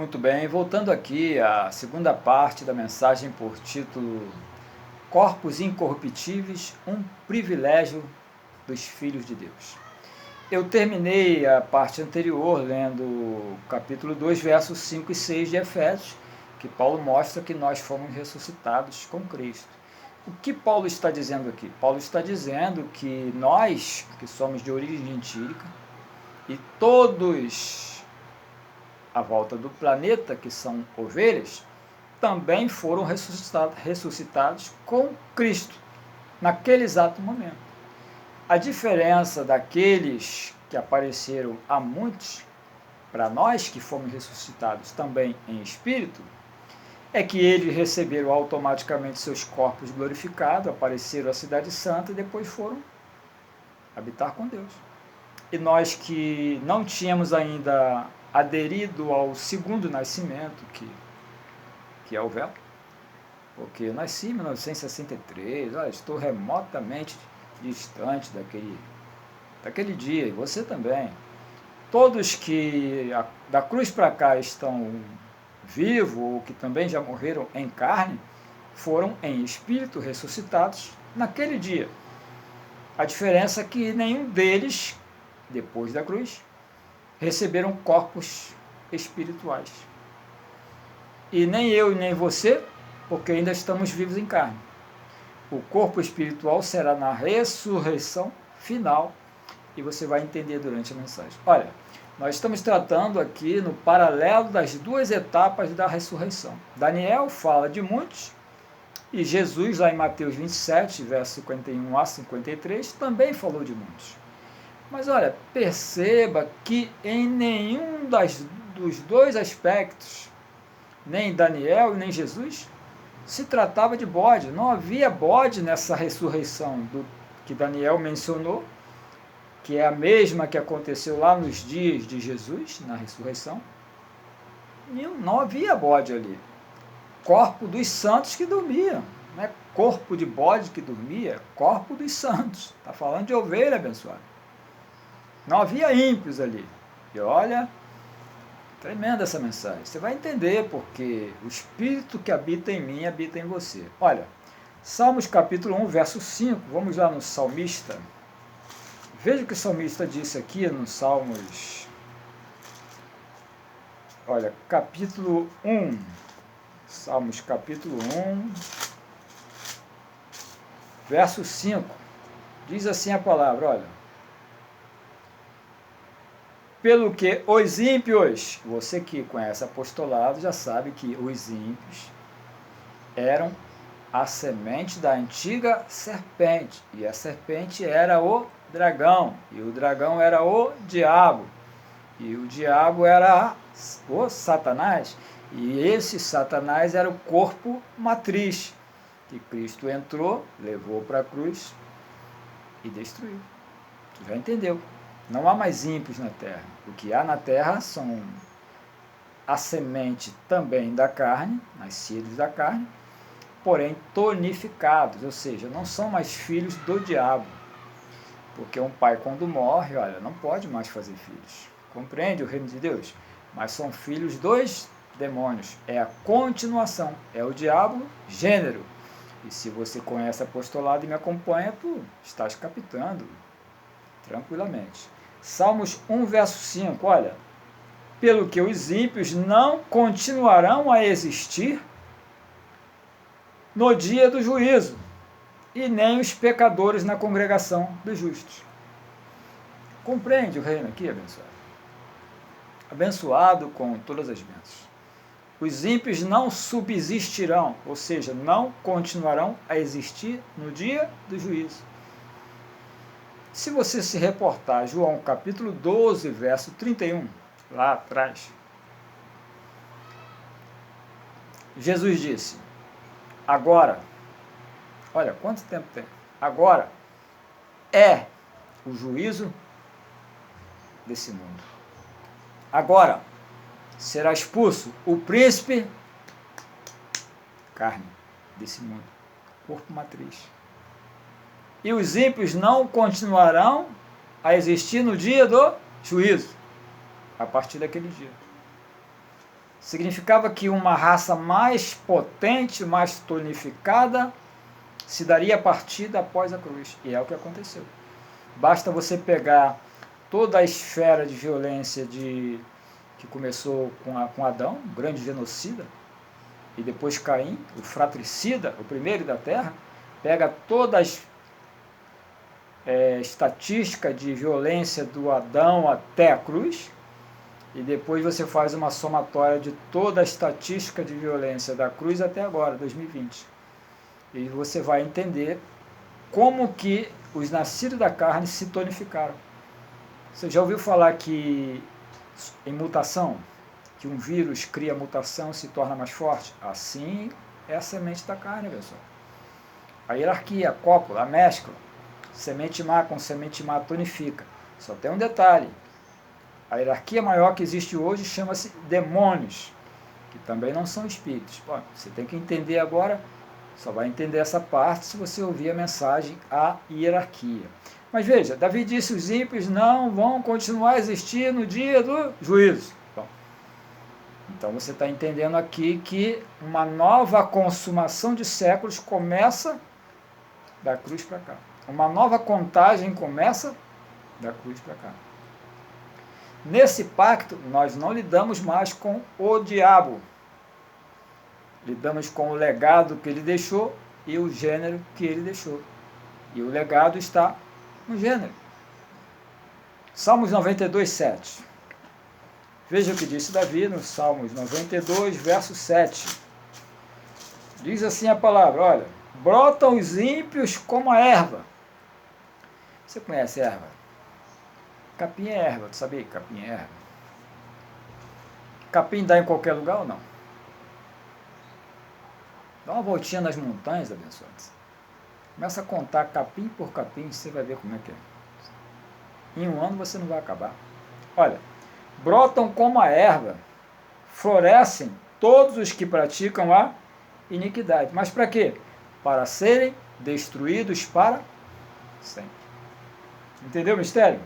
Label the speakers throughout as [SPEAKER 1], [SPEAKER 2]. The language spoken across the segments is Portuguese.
[SPEAKER 1] Muito bem, voltando aqui à segunda parte da mensagem por título Corpos Incorruptíveis, um privilégio dos filhos de Deus. Eu terminei a parte anterior lendo o capítulo 2, versos 5 e 6 de Efésios, que Paulo mostra que nós fomos ressuscitados com Cristo. O que Paulo está dizendo aqui? Paulo está dizendo que nós, que somos de origem gentílica, e todos à volta do planeta, que são ovelhas, também foram ressuscitados com Cristo, naquele exato momento. A diferença daqueles que apareceram a muitos, para nós que fomos ressuscitados também em espírito, é que eles receberam automaticamente seus corpos glorificados, apareceram à Cidade Santa e depois foram habitar com Deus. E nós que não tínhamos ainda aderido ao segundo nascimento, que é o véu, porque eu nasci em 1963, estou remotamente distante daquele dia, e você também. Todos que da cruz para cá estão vivos, ou que também já morreram em carne, foram em espírito ressuscitados naquele dia. A diferença é que nenhum deles, depois da cruz, receberam corpos espirituais. E nem eu e nem você, porque ainda estamos vivos em carne. O corpo espiritual será na ressurreição final, e você vai entender durante a mensagem. Olha, nós estamos tratando aqui no paralelo das duas etapas da ressurreição. Daniel fala de muitos, e Jesus, lá em Mateus 27, verso 51 a 53, também falou de muitos. Mas olha, perceba que em nenhum dos dois aspectos, nem Daniel e nem Jesus, se tratava de bode. Não havia bode nessa ressurreição que Daniel mencionou, que é a mesma que aconteceu lá nos dias de Jesus, na ressurreição. Não havia bode ali. Corpo dos santos que dormiam. Não é corpo de bode que dormia, corpo dos santos. Está falando de ovelha abençoada. Não havia ímpios ali. E olha, tremenda essa mensagem. Você vai entender porque o Espírito que habita em mim habita em você. Olha, Salmos capítulo 1, verso 5. Vamos lá no salmista. Veja o que o salmista disse aqui no Salmos. Olha, capítulo 1. Salmos capítulo 1, verso 5. Diz assim a palavra, olha. Pelo que os ímpios, você que conhece apostolado já sabe que os ímpios eram a semente da antiga serpente, e a serpente era o dragão, e o dragão era o diabo, e o diabo era o Satanás, e esse Satanás era o corpo matriz, que Cristo entrou, levou para a cruz e destruiu. Você já entendeu? Não há mais ímpios na terra. O que há na terra são a semente também da carne, nascidos da carne, porém tonificados, ou seja, não são mais filhos do diabo. Porque um pai, quando morre, olha, não pode mais fazer filhos. Compreende o reino de Deus? Mas são filhos dos demônios. É a continuação. É o diabo gênero. E se você conhece apostolado e me acompanha, tu estás captando tranquilamente. Salmos 1, verso 5, olha. Pelo que os ímpios não continuarão a existir no dia do juízo, e nem os pecadores na congregação dos justos. Compreende o reino aqui, abençoado? Abençoado com todas as bênçãos. Os ímpios não subsistirão, ou seja, não continuarão a existir no dia do juízo. Se você se reportar, João capítulo 12, verso 31, lá atrás, Jesus disse, agora, olha quanto tempo tem, agora é o juízo desse mundo. Agora será expulso o príncipe carne desse mundo, corpo matriz. E os ímpios não continuarão a existir no dia do juízo, a partir daquele dia. significava que uma raça mais potente, mais tonificada, se daria partida após a cruz. E é o que aconteceu. Basta você pegar toda a esfera de violência que começou com Adão, o grande genocida, e depois Caim, o fratricida, o primeiro da terra, pega todas estatística de violência do Adão até a cruz, e depois você faz uma somatória de toda a estatística de violência da cruz até agora, 2020. E você vai entender como que os nascidos da carne se tonificaram. Você já ouviu falar que em mutação, que um vírus cria mutação e se torna mais forte? Assim é a semente da carne, pessoal. A hierarquia, a cópula, a mescla, semente má com semente má tonifica. Só tem um detalhe: a hierarquia maior que existe hoje chama-se demônios, que também não são espíritos. Bom, você tem que entender agora, só vai entender essa parte se você ouvir a mensagem A Hierarquia. Mas veja, Davi disse: os ímpios não vão continuar a existir no dia do juízo. Bom, então você está entendendo aqui que uma nova consumação de séculos começa da cruz para cá. Uma nova contagem começa da cruz para cá. Nesse pacto, nós não lidamos mais com o diabo. Lidamos com o legado que ele deixou e o gênero que ele deixou. E o legado está no gênero. Salmos 92, 7. Veja o que disse Davi no Salmos 92, verso 7. Diz assim a palavra: olha, brotam os ímpios como a erva. Você conhece erva? Capim é erva, tu sabia que capim é erva? Capim dá em qualquer lugar ou não? Dá uma voltinha nas montanhas, abençoados. Começa a contar capim por capim, você vai ver como é que é. Em um ano você não vai acabar. Olha, brotam como a erva, florescem todos os que praticam a iniquidade. Mas para quê? Para serem destruídos para sempre. Entendeu o mistério?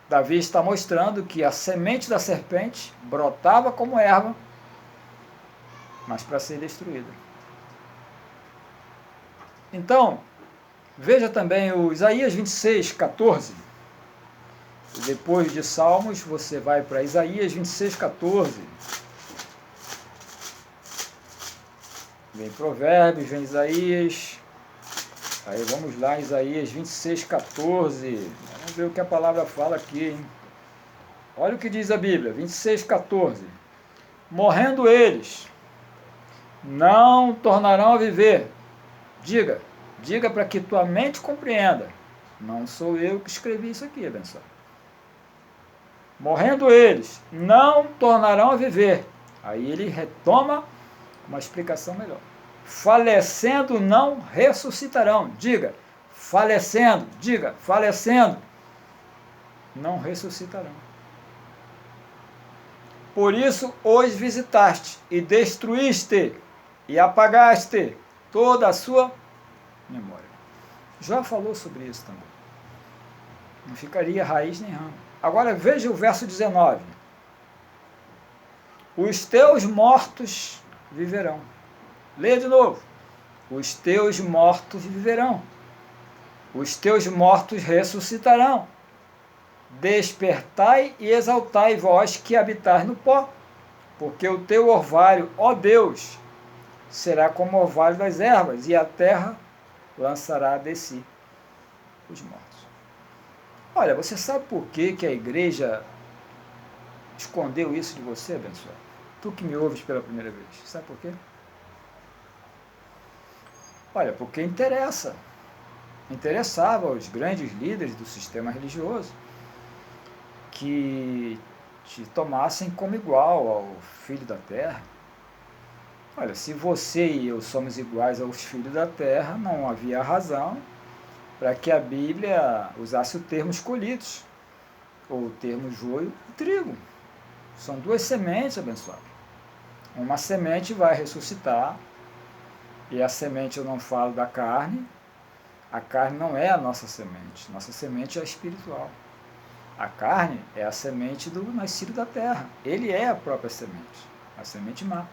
[SPEAKER 1] Davi está mostrando que a semente da serpente brotava como erva, mas para ser destruída. Então, veja também o Isaías 26, 14. Depois de Salmos, você vai para Isaías 26, 14. Vem Provérbios, vem Isaías. Aí vamos lá, Isaías 26, 14. Vamos ver o que a palavra fala aqui, hein? Olha o que diz a Bíblia, 26, 14. Morrendo eles, não tornarão a viver. Diga para que tua mente compreenda. Não sou eu que escrevi isso aqui, abençoado. Morrendo eles, não tornarão a viver. Aí ele retoma uma explicação melhor. Falecendo, não ressuscitarão. Diga, falecendo, não ressuscitarão. Por isso os visitaste e destruíste e apagaste toda a sua memória. Jó falou sobre isso também. Não ficaria raiz nem ramo. Agora veja o verso 19. Os teus mortos viverão. Leia de novo. Os teus mortos viverão. Os teus mortos ressuscitarão. Despertai e exaltai vós que habitais no pó, porque o teu orvalho, ó Deus, será como o orvalho das ervas, e a terra lançará de si os mortos. Olha, você sabe por que a igreja escondeu isso de você, abençoado? Tu que me ouves pela primeira vez, sabe por quê? Olha, porque interessava aos grandes líderes do sistema religioso que te tomassem como igual ao filho da terra. Olha, se você e eu somos iguais aos filhos da terra, não havia razão para que a Bíblia usasse o termo escolhidos, ou o termo joio e trigo. São duas sementes, abençoado. Uma semente vai ressuscitar, e a semente eu não falo da carne. A carne não é a nossa semente é espiritual. A carne é a semente do nascido da terra. Ele é a própria semente, a semente má.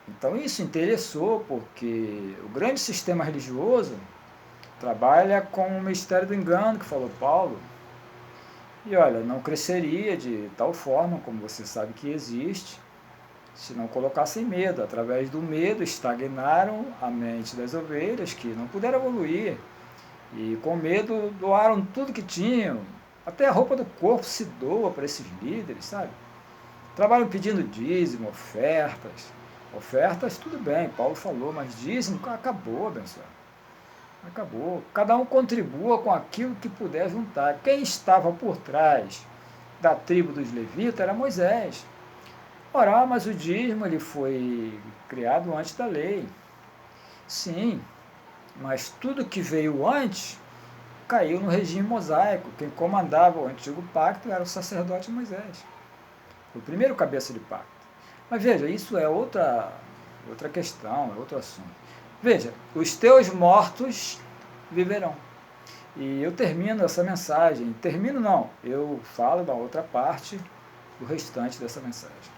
[SPEAKER 1] Então isso interessou porque o grande sistema religioso trabalha com o mistério do engano, que falou Paulo. E olha, não cresceria de tal forma, como você sabe que existe, se não colocassem medo. Através do medo estagnaram a mente das ovelhas, que não puderam evoluir. E com medo doaram tudo que tinham. Até a roupa do corpo se doa para esses líderes, sabe? Trabalham pedindo dízimo, ofertas. Ofertas, tudo bem, Paulo falou, mas dízimo acabou, abençoado. Acabou. Cada um contribua com aquilo que puder juntar. Quem estava por trás da tribo dos levitas era Moisés. Ora, mas o dízimo ele foi criado antes da lei. Sim, mas tudo que veio antes caiu no regime mosaico. Quem comandava o antigo pacto era o sacerdote Moisés. O primeiro cabeça de pacto. Mas veja, isso é outra questão, é outro assunto. Veja, os teus mortos viverão. E eu termino essa mensagem. Termino não, eu falo da outra parte do restante dessa mensagem.